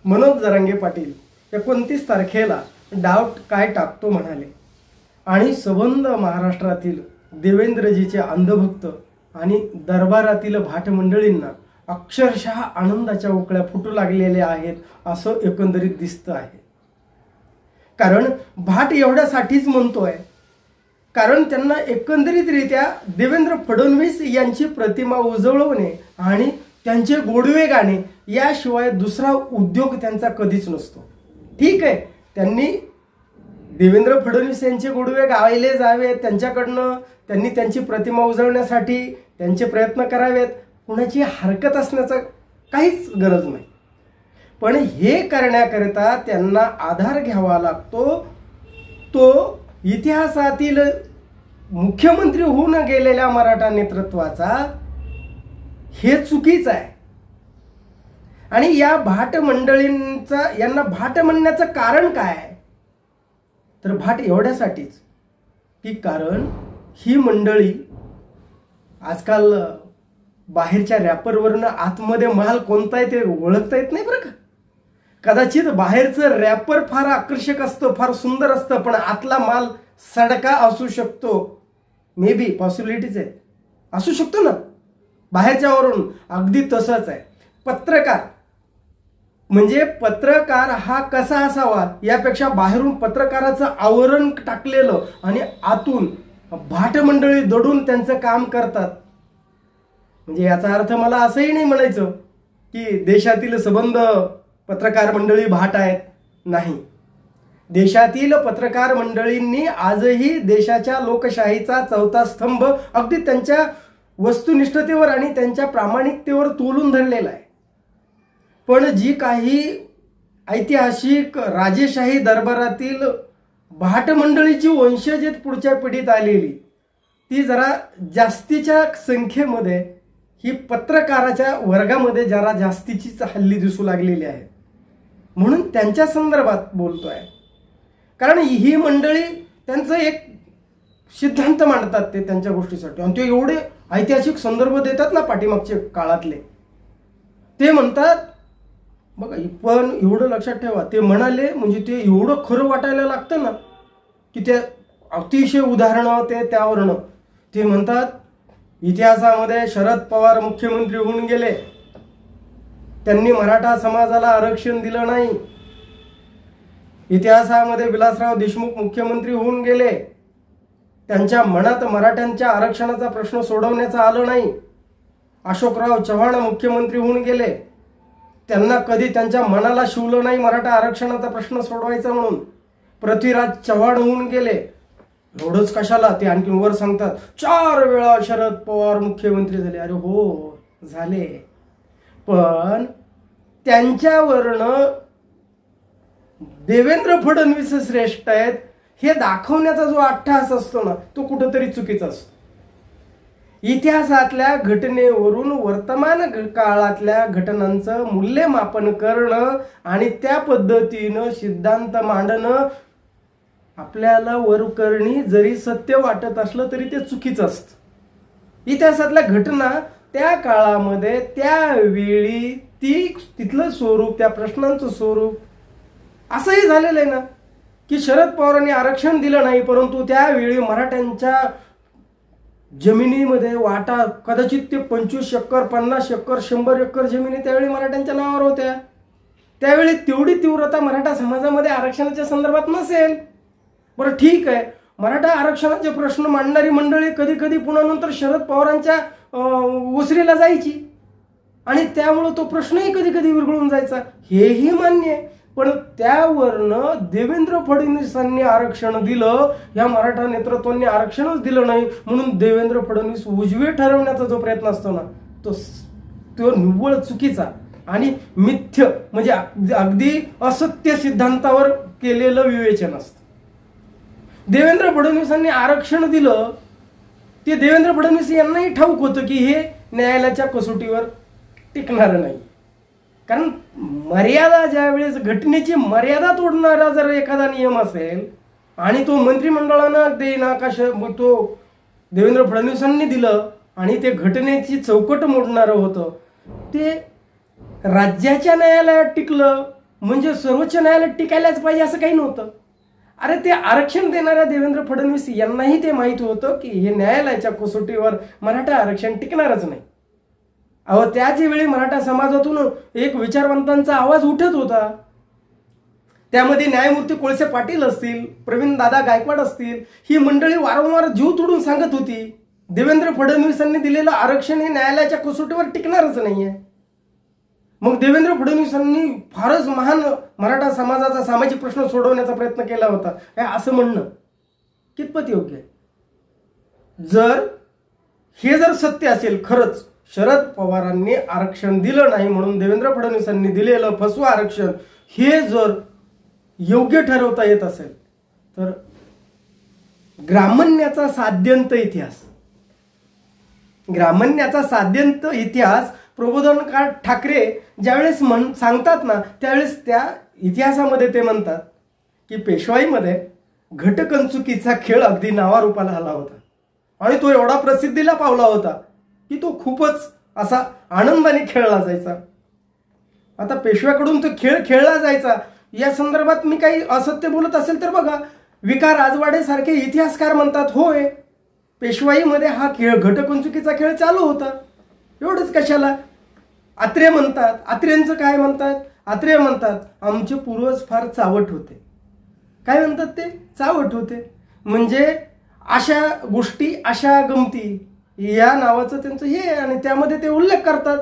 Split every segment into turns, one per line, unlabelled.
मनोज जरांगे पाटील 29 तारखेला डाव काय टाकतो म्हणाले आणि संबंध महाराष्ट्रातील देवेंद्रजीचे अंधभक्त आणि दरबारातील भाट मंडळींना अक्षरशः आनंदाच्या उकळ्या फुटू लागलेल्या आहेत असं एकंदरीत दिसतं आहे। कारण भाट एवढ्यासाठीच म्हणतोय कारण त्यांना एकंदरीतरित्या देवेंद्र फडणवीस यांची प्रतिमा उजळवणे आणि त्यांचे गोडवे गाणे याशिवाय दुसरा उद्योग त्यांचा कधीच नसतो। ठीक आहे, त्यांनी देवेंद्र फडणवीस यांचे गोडवे गायले जावेत, त्यांच्याकडनं त्यांनी त्यांची प्रतिमा उजळण्यासाठी त्यांचे प्रयत्न करावेत, कुणाची हरकत असण्याचं काहीच गरज नाही। पण हे करण्याकरिता त्यांना आधार घ्यावा लागतो तो इतिहासातील मुख्यमंत्री होऊन गेलेल्या मराठा नेतृत्वाचा। हे चुकीचं आहे आणि या भाट मंडळींचा यांना भाट म्हणण्याचं कारण काय आहे तर भाट एवढ्यासाठीच की कारण ही मंडळी आजकाल बाहेरच्या रॅपरवरनं आतमध्ये माल कोणता आहे ते ओळखता येत नाही बरं का। कदाचित बाहेरचं रॅपर फार आकर्षक असतं, फार सुंदर असतं, पण आतला माल सडका असू शकतो। मे बी पॉसिबिलिटीज आहेत, असू शकतो ना बाहेरच्यावरून। अगदी तसंच आहे पत्रकार म्हणजे पत्रकार हा कसा असावा यापेक्षा बाहेरून पत्रकाराचं आवरण टाकलेलं आणि आतून भाट मंडळी दडून त्यांचं काम करतात। म्हणजे याचा अर्थ मला असंही नाही म्हणायचं की देशातील संबंध पत्रकार मंडळी भाट आहेत, नाही। देशातील पत्रकार मंडळींनी आजही देशाच्या लोकशाहीचा चौथा स्तंभ अगदी त्यांच्या वस्तुनिष्ठतेवर आणि त्यांच्या प्रामाणिकतेवर तोलून धरलेला आहे। पण जी काही ऐतिहासिक राजेशाही दरबारातील भाट मंडळीची वंशज पुढच्या पिढीत आलेली ती जरा जास्तीच्या संख्येमध्ये ही पत्रकाराच्या वर्गामध्ये जरा जास्तीचीच हल्ली दिसू लागलेली आहे, म्हणून त्यांच्या संदर्भात बोलतोय। कारण ही मंडळी त्यांचं एक सिद्धांत मांडतात ते त्यांच्या गोष्टीसाठी आणि ते एवढे ऐतिहासिक संदर्भ देतात ना पाठीमागच्या काळातले। ते म्हणतात बघा, पण एवढं लक्षात ठेवा, ते म्हणाले म्हणजे ते एवढं खरं वाटायला लागतं ना की ते अतिशय उदाहरणं ते त्यावरनं ते म्हणतात इतिहासामध्ये शरद पवार मुख्यमंत्री होऊन गेले, त्यांनी मराठा समाजाला आरक्षण दिलं नाही। इतिहासामध्ये विलासराव देशमुख मुख्यमंत्री होऊन गेले, त्यांच्या मनात मराठ्यांच्या आरक्षणाचा प्रश्न सोडवण्याचा आलं नाही। अशोकराव चव्हाण मुख्यमंत्री होऊन गेले, त्यांना कधी त्यांच्या मनाला शिवलं नाही मराठा आरक्षणाचा प्रश्न सोडवायचा म्हणून। पृथ्वीराज चव्हाण होऊन गेले, एवढंच कशाला ते आणखी वर सांगतात 4 वेळा शरद पवार मुख्यमंत्री झाले। अरे हो झाले, पण त्यांच्यावरनं देवेंद्र फडणवीस श्रेष्ठ आहेत हे दाखवण्याचा जो अट्टहास असतो ना तो कुठेतरी चुकीचा असतो। इतिहासातल्या घटनेवरून वर्तमान काळातल्या घटनांचं मूल्यमापन करणं आणि त्या पद्धतीनं सिद्धांत मांडणं आपल्याला वरकरणी जरी सत्य वाटत असलं तरी ते चुकीचं असतं। इतिहासातल्या घटना त्या काळामध्ये त्यावेळी तिथलं स्वरूप, त्या प्रश्नांचं स्वरूप असंही झालेलं आहे ना की शरद पवारांनी आरक्षण दिलं नाही, परंतु त्यावेळी मराठ्यांच्या जमिनीमध्ये वाटा कदाचित ते 25 एकर 50 एकर 100 एकर जमिनी त्यावेळी मराठ्यांच्या नावावर होत्या। त्यावेळी तेवढी तीव्रता मराठा समाजामध्ये आरक्षणाच्या संदर्भात नसेल। बरं ठीक आहे, मराठा आरक्षणाचे प्रश्न मांडणारी मंडळी कधी कधी पुन्हा नंतर शरद पवारांच्या उसरीला जायची आणि त्यामुळे तो प्रश्नही कधी कधी विरघळून जायचा, हेही मान्य आहे। पण त्यावरनं देवेंद्र फडणवीसांनी आरक्षण दिलं, या मराठा नेतृत्वांनी आरक्षणच दिलं नाही म्हणून देवेंद्र फडणवीस उजवे ठरवण्याचा जो प्रयत्न असतो ना तो निव्वळ चुकीचा आणि मिथ्य म्हणजे अगदी असत्य सिद्धांतावर केलेलं विवेचन असतं। देवेंद्र फडणवीसांनी आरक्षण दिलं ते देवेंद्र फडणवीस यांनाही ठाऊक होतं की हे न्यायालयाच्या कसोटीवर टिकणार नाही। कारण मर्यादा ज्यावेळेस घटनेची मर्यादा तोडणारा जर एखादा नियम असेल आणि तो मंत्रिमंडळानं देईना का तो देवेंद्र फडणवीसांनी दिलं आणि ते घटनेची चौकट मोडणारं होतं, ते राज्याच्या न्यायालयात टिकलं म्हणजे सर्वोच्च न्यायालयात टिकायलाच पाहिजे असं काही नव्हतं. अरे ते आरक्षण देणाऱ्या देवेंद्र फडणवीस यांनाही ते माहित होतं की हे न्यायालयाच्या कसोटीवर मराठा आरक्षण टिकणारच नाही. अहो त्याच वेळी मराठा समाजातून एक विचारवंतांचा आवाज उठत होता. त्यामध्ये न्यायमूर्ती कोळसे पाटील असतील, प्रवीण दादा गायकवाड असतील, ही मंडळी वारंवार जीव तोडून सांगत होती देवेंद्र फडणवीसांनी दिलेलं आरक्षण हे न्यायालयाच्या कसोटीवर टिकणारच नाहीये. मग देवेंद्र फडणवीसांनी फारच महान मराठा समाजाचा सामाजिक प्रश्न सोडवण्याचा प्रयत्न केला होता हे असं म्हणणं कितपत योग्य आहे? हे जर सत्य असेल खरंच शरद पवारांनी आरक्षण दिलं नाही म्हणून देवेंद्र फडणवीसांनी दिलेलं फसवं आरक्षण हे जर योग्य ठरवता येत असेल तर ग्रामण्याचा साध्यंत इतिहास प्रबोधनकार ठाकरे ज्यावेळेस सांगतात ना त्यावेळेस त्या इतिहासामध्ये ते म्हणतात की पेशवाईमध्ये घटकंचुकीचा खेळ अगदी नावारूपाला आला होता आणि तो एवढा प्रसिद्धीला पावला होता की तो खूपच असा आनंदाने खेळला जायचा. आता पेशव्याकडून तो खेळ खेळला जायचा या संदर्भात मी काही असत्य बोलत असेल तर बघा, विकार राजवाडे सारखे इतिहासकार म्हणतात होय पेशवाईमध्ये हा खेळ घटकंचुकीचा खेळ चालू होता. एवढंच कशाला? आत्रे म्हणतात, आत्रेंचं काय म्हणतात? आत्रे म्हणतात आमचे पूर्वज फार चावट होते. काय म्हणतात ते? चावट होते. म्हणजे अशा गोष्टी, अशा गमती या नावाचं त्यांचं हे आणि त्यामध्ये ते उल्लेख करतात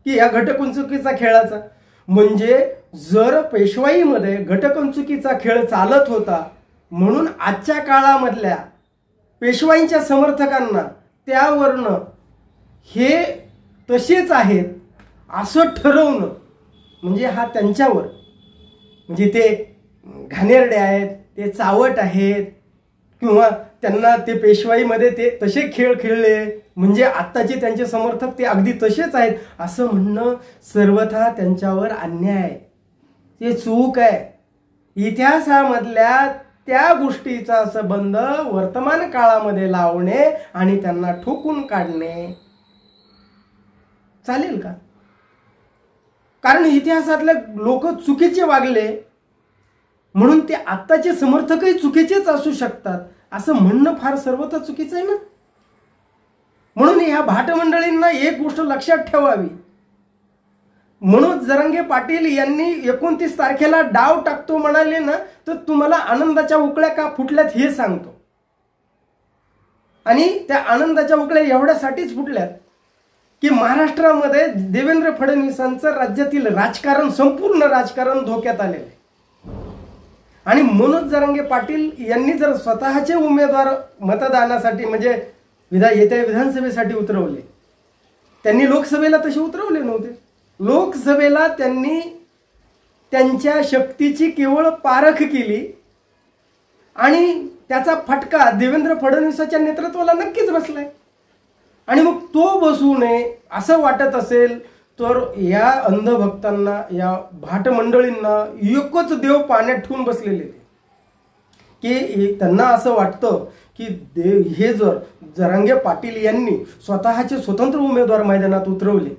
की या घटकंचुकीचा खेळाचा. म्हणजे जर पेशवाईमध्ये घटकंचुकीचा खेळ चालत होता म्हणून आजच्या काळामधल्या पेशवाईंच्या समर्थकांना त्यावरनं हे तसेच आहेत असं ठरवणं म्हणजे हा त्यांच्यावर, म्हणजे ते घाणेरडे आहेत, ते चावट आहेत किंवा त्यांना ते पेशवाईमध्ये ते तसे खेळ खेळले म्हणजे आत्ताचे त्यांचे समर्थक ते अगदी तसेच आहेत असं म्हणणं सर्वथा त्यांच्यावर अन्याय आहे, ते चूक आहे. इतिहासामधल्या त्या गोष्टीचा संबंध वर्तमान काळामध्ये लावणे आणि त्यांना ठोकून काढणे चालेल का? कारण इतिहासातले लोक चुकीचे वागले म्हणून ते आत्ताचे समर्थकही चुकीचेच असू शकतात असं म्हणणं फार सर्वथा चुकीचं आहे ना. म्हणून ह्या भाट मंडळींना एक गोष्ट लक्षात ठेवावी. मनोज जरांगे पाटील यांनी 29 तारखेला डाव टाकतो म्हणाले ना तर तुम्हाला आनंदाच्या उकळ्या का फुटल्यात हे सांगतो. आणि त्या आनंदाच्या उकळ्या एवढ्यासाठीच फुटल्यात की महाराष्ट्रामध्ये देवेंद्र फडणवीसांचं राज्यातील राजकारण, संपूर्ण राजकारण धोक्यात आलेलं आहे. आणि मनोज जरांगे पाटील यांनी जर स्वतःचे उमेदवार मतदानासाठी म्हणजे येत्या विधानसभेसाठी उतरवले, त्यांनी लोकसभेला तसे उतरवले नव्हते. लोकसभेला त्यांनी त्यांच्या शक्तीची केवळ पारख केली आणि त्याचा फटका देवेंद्र फडणवीसांच्या नेतृत्वाला नक्कीच बसलाय. आणि मग तो बसू नये असं वाटत असेल तर या अंधभक्तांना, या भाट मंडळींना एकच देव पाण्यात ठेवून बसलेले की त्यांना असं वाटतं की हे जर जरांगे पाटील यांनी स्वतःचे स्वतंत्र उमेदवार मैदानात उतरवले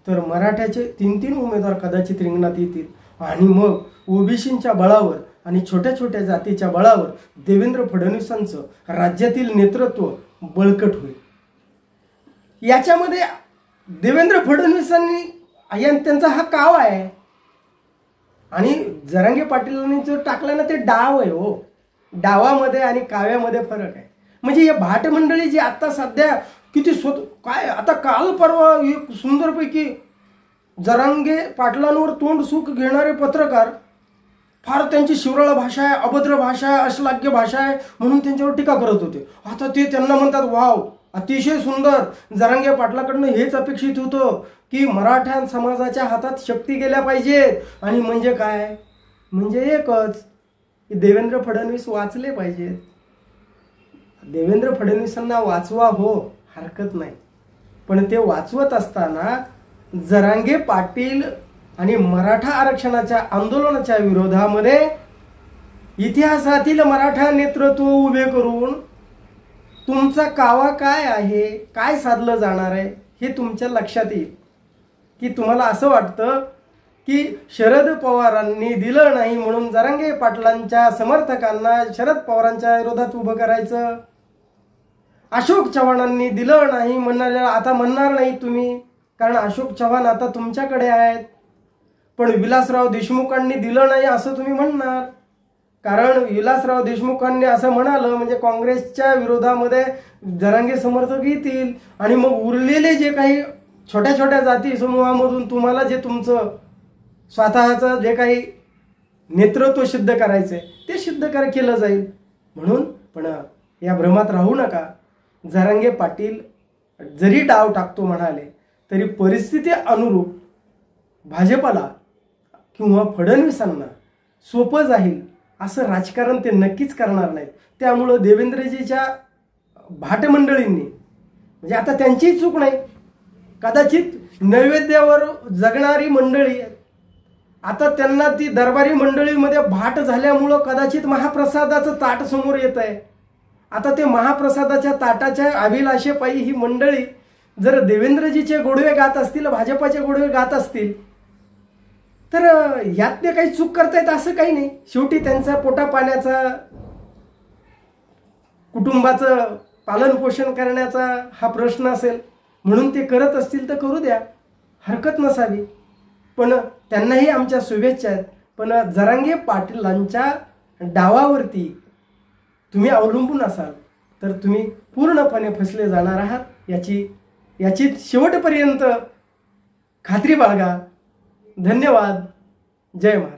तर मराठ्याचे 3-3 उमेदवार कदाचित रिंगणात येतील आणि मग ओबीसींच्या बळावर आणि छोट्या छोट्या जातीच्या बळावर देवेंद्र फडणवीसांचं राज्यातील नेतृत्व बळकट होईल. याच्यामध्ये देवेंद्र फडणवीसांनी त्यांचा हा काव आहे आणि जरांगे पाटीलांनी जो टाकला ना ते डाव आहे. हो, डावामध्ये आणि काव्यामध्ये फरक आहे. म्हणजे या भाट मंडळी जी आता सध्या किती काय आता काल परवा एक सुंदरपैकी जरांगे पाटलांवर तोंड सुख घेणारे पत्रकार फार त्यांची शिवराळ भाषा आहे, अभद्र भाषा आहे, अश्लाघ्य भाषा आहे म्हणून त्यांच्यावर टीका करत होते. आता ते त्यांना म्हणतात वाव अतिशय सुंदर. जरांगे पाटलाकडनं हेच अपेक्षित होतं की मराठा समाजाच्या हातात शक्ती गेल्या पाहिजेत आणि म्हणजे काय, म्हणजे एकच की देवेंद्र फडणवीस वाचले पाहिजेत. देवेंद्र फडणवीसांना वाचवा हो, हरकत नाही, पण ते वाचवत असताना जरांगे पाटील आणि मराठा आरक्षणाच्या आंदोलनाच्या विरोधामध्ये इतिहासातील मराठा नेतृत्व उभे करून तुमचा कावा काय आहे, काय साधलं जाणार आहे हे तुमच्या लक्षात येईल. की तुम्हाला असं वाटतं की शरद पवारांनी दिलं नाही म्हणून जरांगे पाटलांच्या समर्थकांना शरद पवारांच्या विरोधात उभं करायचं, अशोक चव्हाणांनी दिलं नाही म्हणाले आता म्हणणार नाही तुम्ही कारण अशोक चव्हाण आता तुमच्याकडे आहेत, पण विलासराव देशमुखांनी दिलं नाही असं तुम्ही म्हणणार कारण विलासराव देशमुखांनी असं म्हणालं म्हणजे काँग्रेसच्या विरोधामध्ये जरांगे समर्थक येतील आणि मग उरलेले जे काही छोट्या छोट्या जाती समूहामधून तुम्हाला जे तुमचं स्वतःचं जे काही नेतृत्व सिद्ध करायचंय ते सिद्ध केलं जाईल. म्हणून पण या भ्रमात राहू नका. जरांगे पाटील जरी डाव टाकतो म्हणाले तरी परिस्थिती अनुरूप भाजपला किंवा फडणवीसांना सोपं जाईल असं राजकारण ते नक्कीच करणार नाहीत. त्यामुळं देवेंद्रजीच्या भाटमंडळींनी म्हणजे आता त्यांचीही चूक नाही, कदाचित नैवेद्यावर जगणारी मंडळी आता त्यांना ती दरबारी मंडळीमध्ये भाट झाल्यामुळं कदाचित महाप्रसादाचं ताट समोर येत आहे. आता ते महाप्रसादाच्या ताटाच्या अभिलाषेपायी ही मंडळी जर देवेंद्रजीचे गोडवे गात असतील, भाजपाचे गोडवे गात असतील तर यात ते काही चूक करतायत असं काही नाही. शेवटी त्यांचा पोटा पाण्याचा कुटुंबाचं पालन पोषण करण्याचा हा प्रश्न असेल म्हणून ते करत असतील तर करू द्या, हरकत नसावी. पण त्यांनाही आमच्या शुभेच्छा आहेत. पण जरांगे पाटलांच्या डावावरती तुम्ही अवलंबून असाल तर तुम्ही पूर्णपणे फसले जाणार आहात याची शेवटपर्यंत खात्री बाळगा. धन्यवाद. जय महाराज.